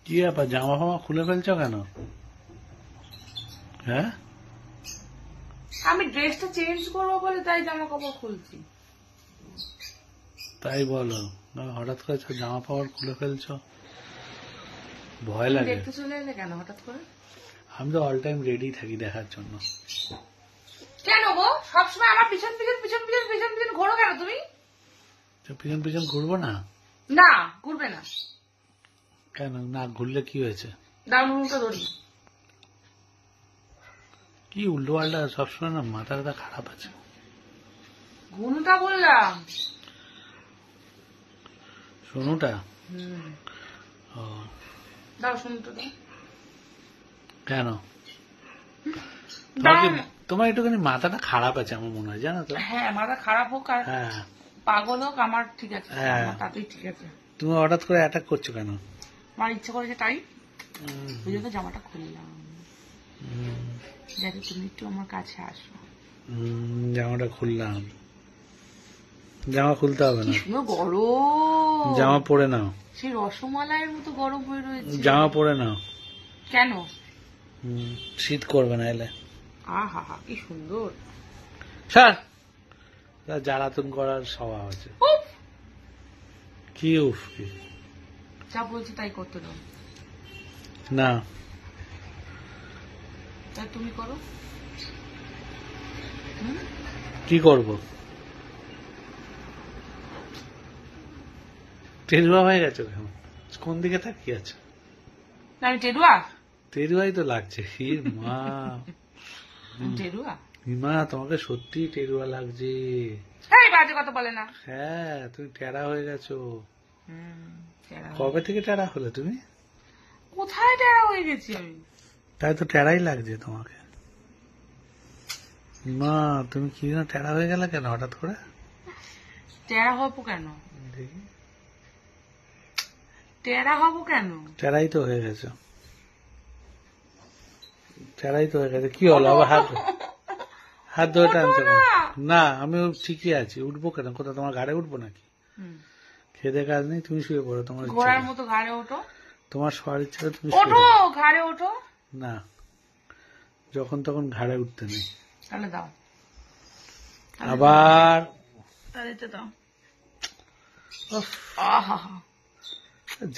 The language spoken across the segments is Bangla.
কি ব্যাপার, জামা ফামা খুলে ফেলছো কেন? হ্যাঁ, আমি ড্রেসটা চেঞ্জ করবো বলে তাই জামা কাপড় খুলছি। তাই বলো না, হঠাৎ করে জামা কাপড় খুলে ফেলছো, ভয় লাগে। দেখতে চলে এলে কেন হঠাৎ করে? আমি তো অল টাইম রেডি থাকি দেখার জন্য। কেন গো সবসময় আমার পিছন পিছন পিছন পিছন পিছন পিছন ঘোরো কেন তুমি? পিছন পিছন ঘুরবো না? না ঘুরবে না। কেন না ঘুরলে কি হয়েছে? ডাউনটা ধরি। কি উল্টো পাল্টা সবসময় না, মাথাটা খারাপ আছে। ঘুমটা বললাম। সোনুটা? ও দাও শুনুটা দাও। কেন তোমার একটুখানি মাথাটা খারাপ আছে আমার মনে হয়, জানো তো? হ্যাঁ মাথা খারাপ হোক আর হ্যাঁ পাগল হোক আমার ঠিক আছে, হ্যাঁ তাতেই ঠিক আছে। তুমি হঠাৎ করে অ্যাটাক করছো কেন? আমার ইচ্ছে করেছে তাই বুঝে তো জামাটা খুললাম যাতে তুমি একটু আমার কাছে আসো। জামাটা খুললাম, জামা খুলতে হবে না, গরম জামা পরে নাও। সেই রসমালাইয়ের মতো গরম হয়ে রয়েছে। জামা পরে নাও। কেন? শীত করবে না এলে। আহা হা কি সুন্দর। স্যার জ্বালাতন করার স্বভাব আছে। কি উফ, কি যা বলছি তাই করতে দাও না, তাই তুমি করো। কি করব? টেরুয়া হয়ে গেছে কেন? কোন দিকে তাকিয়ে আছে? আমি টেরুয়া? টেরুয়াই তো লাগছে। হি মা, টেরুয়া মা তোমাকে সত্যি টেরুয়া লাগছে। এই বাজে কথা বলে না। হ্যাঁ তুমি টেরা হয়ে গেছো। কবে থেকে টেরা হলে তুমি? কোথায় টেরা হয়ে গেছি আমি? তাই তো টেরাই লাগছে তোমাকে। মা তুমি কি না টেরা হয়ে গেলে কেন হঠাৎ করে? টেরা হবো কেন? দেখি টেরা হবো কেন? টেরাই তো হয়ে গেছে, টেরাই তো হয়ে গেছে। কি হলো আবার? হাত ধরে টানছো কেন? না আমি ঠিকই আছি, উঠবো কেন? কোথাও তোমার ঘাড়ে উঠবো নাকি? খেতে কাজ নেই, তুমি শুয়ে পড়ো তোমার ঘোড়ার মতো ঘাড়ে ওঠো। তোমার শোয়ার ইচ্ছা তুমি ওঠো ঘাড়ে ওঠো। না, যখন তখন ঘাড়ে উঠতে নেই। তাহলে দাও আবার দাও।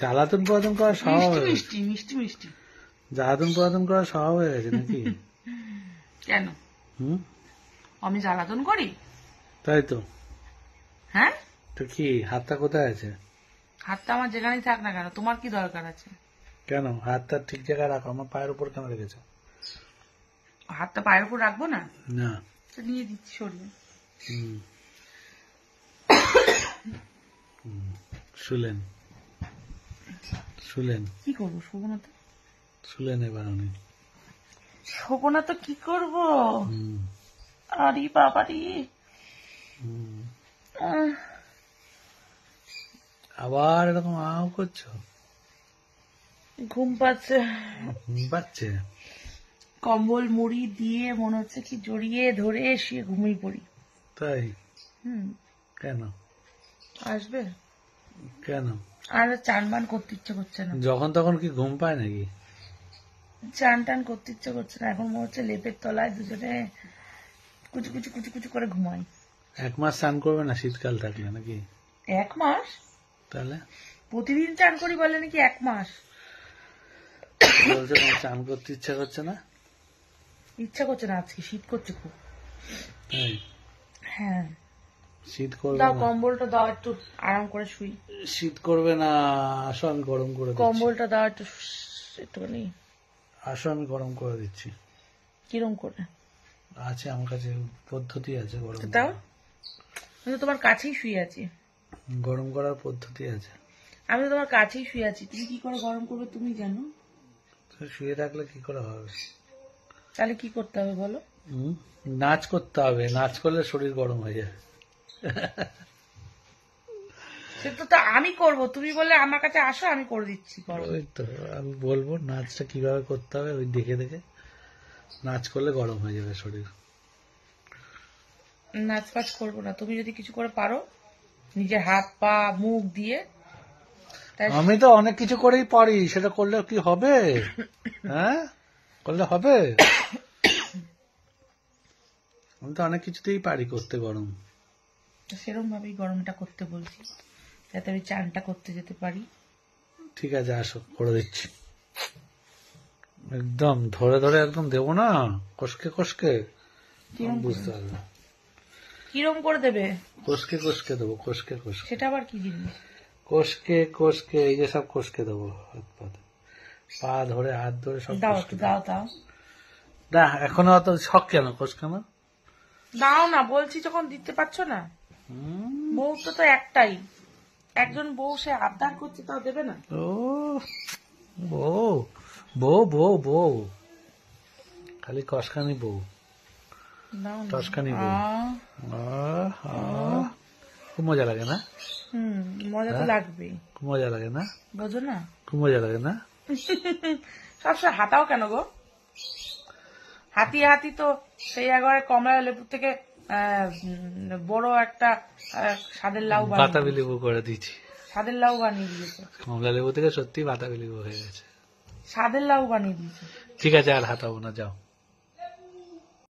জ্বালাতন পুরাতন করার স্বভাব হয়ে গেছে। মিষ্টি মিষ্টি মিষ্টি জ্বালাতন পুরাতন করার স্বভাব হয়ে গেছে নাকি? কেন আমি জ্বালাতন করি? তাই তো। হ্যাঁ তো কি হাতটা কোথায় আছে? হাতটা আমার যেখানেই থাক না কেন, তোমার কি দরকার আছে? কেন হাতটা ঠিক জায়গায় রাখো, আমার পায়ের উপর কেন রেখেছো? হাতটা পায়ের উপর রাখবো না? না নিয়ে দিচ্ছি সরিয়ে। শুলেন শুলেন কি করবো? শোবো না তো? শুলেন এবার উনি। শোবো না তো কি করবো? আরে বাবারি আবার এরকম আও করছো? ঘুম পাচ্ছে। ঘুম পাচ্ছে? কম্বল মুড়ি দিয়ে মনে হচ্ছে কি জড়িয়ে ধরে শুয়ে ঘুমিয়ে পড়ি। তাই? কেন আসবে? কেন? আর চান বান করতে ইচ্ছে করছে না। যখন তখন কি ঘুম পায় নাকি? চান টান করতে ইচ্ছে করছে না, এখন মনে হচ্ছে লেপের তলায় দুজনে কুচু কুচু কুচু কুচু করে ঘুমাই। 1 মাস স্নান করবে না শীতকাল থাকলে নাকি? 1 মাস? তাহলে প্রতিদিন চান করি বলে নাকি 1 মাস? বলছে তোমার চান করতে ইচ্ছা করছে না? ইচ্ছা করছে না, আজকে শীত করছে খুব। তাই? হ্যাঁ শীত করবে দাও না? কম্বলটা দাও, একটু আরাম করে শুই। শীত করবে না, আসো আমি গরম করে দিচ্ছি। কম্বলটা দাও একটুখানি। আসো আমি গরম করে দিচ্ছি। কিরম করে? আছে আমার কাছে পদ্ধতি আছে গরম দাও, আমি তো তোমার কাছেই শুয়ে আছি। গরম করার পদ্ধতি আছে। আমি তো তোমার কাছেই শুয়ে আছি, তুমি কি করে গরম করবে তুমি জানো। শুয়ে থাকলে কি করে হবে? তাহলে কি করতে হবে বলো? নাচ করতে হবে, নাচ করলে শরীর গরম হয়ে যায়। সে তো আমি করবো, তুমি বললে আমার কাছে আসো আমি করে দিচ্ছি। ওই তো আমি বলবো নাচটা কিভাবে করতে হবে, ওই দেখে দেখে নাচ করলে গরম হয়ে যাবে শরীর। নাচ ফাচ করবো না, তুমি যদি কিছু করে পারো নিজের হাত পা মুখ দিয়ে। তাই আমি তো অনেক কিছু করেই পারি, সেটা করলে কি হবে? হ্যাঁ, করলে হবে? আমি তো অনেক কিছুতেই পারি করতে গরম। সেরকম ভাবেই গরমটা করতে বলছি, যাতে আমি চানটা করতে যেতে পারি। ঠিক আছে, আসো, করে দিচ্ছি। একদম ধরে ধরে একদম দেবো না, কষকে কষকে, কিরম বুঝতে পারবে। কিরম করে দেবে? কষকে কষকে দেবো, কষকে কষকে, সেটা আবার কি জিনিস? কষকে কষকে, এই যে সব কষকে দেবো, হাত পা পা ধরে, হাত ধরে সব দাও কষকে একটু, দেবো। দাও। না, এখনো অত শখ কেন, কষকে না? দাও না বলছি, যখন দিতে পারছো না। বউ তো একটাই, একজন বউ, সে আবদার করছে, তাও দেবে না? ও বউ, বউ বউ বউ, খালি কষকানি বউ, দাও না। টসকানি বউ। খুব মজা লাগে না? মজা তো লাগবেই, খুব মজা লাগে না? বোঝো না? খুব মজা লাগে না? সবসময় হাতাও কেন গো? হাতি হাতি তো সেই একবারে কমলা লেবু থেকে বড় একটা স্বাদের লাউ বাতাবি লেবু করে দিয়েছি। স্বাদের লাউ বানিয়ে দিয়েছে। কমলা লেবু থেকে সত্যি বাতাবি লেবু হয়ে গেছে। স্বাদের লাউ বানিয়ে দিয়েছে। ঠিক আছে, আর হাতাবো না, যাও।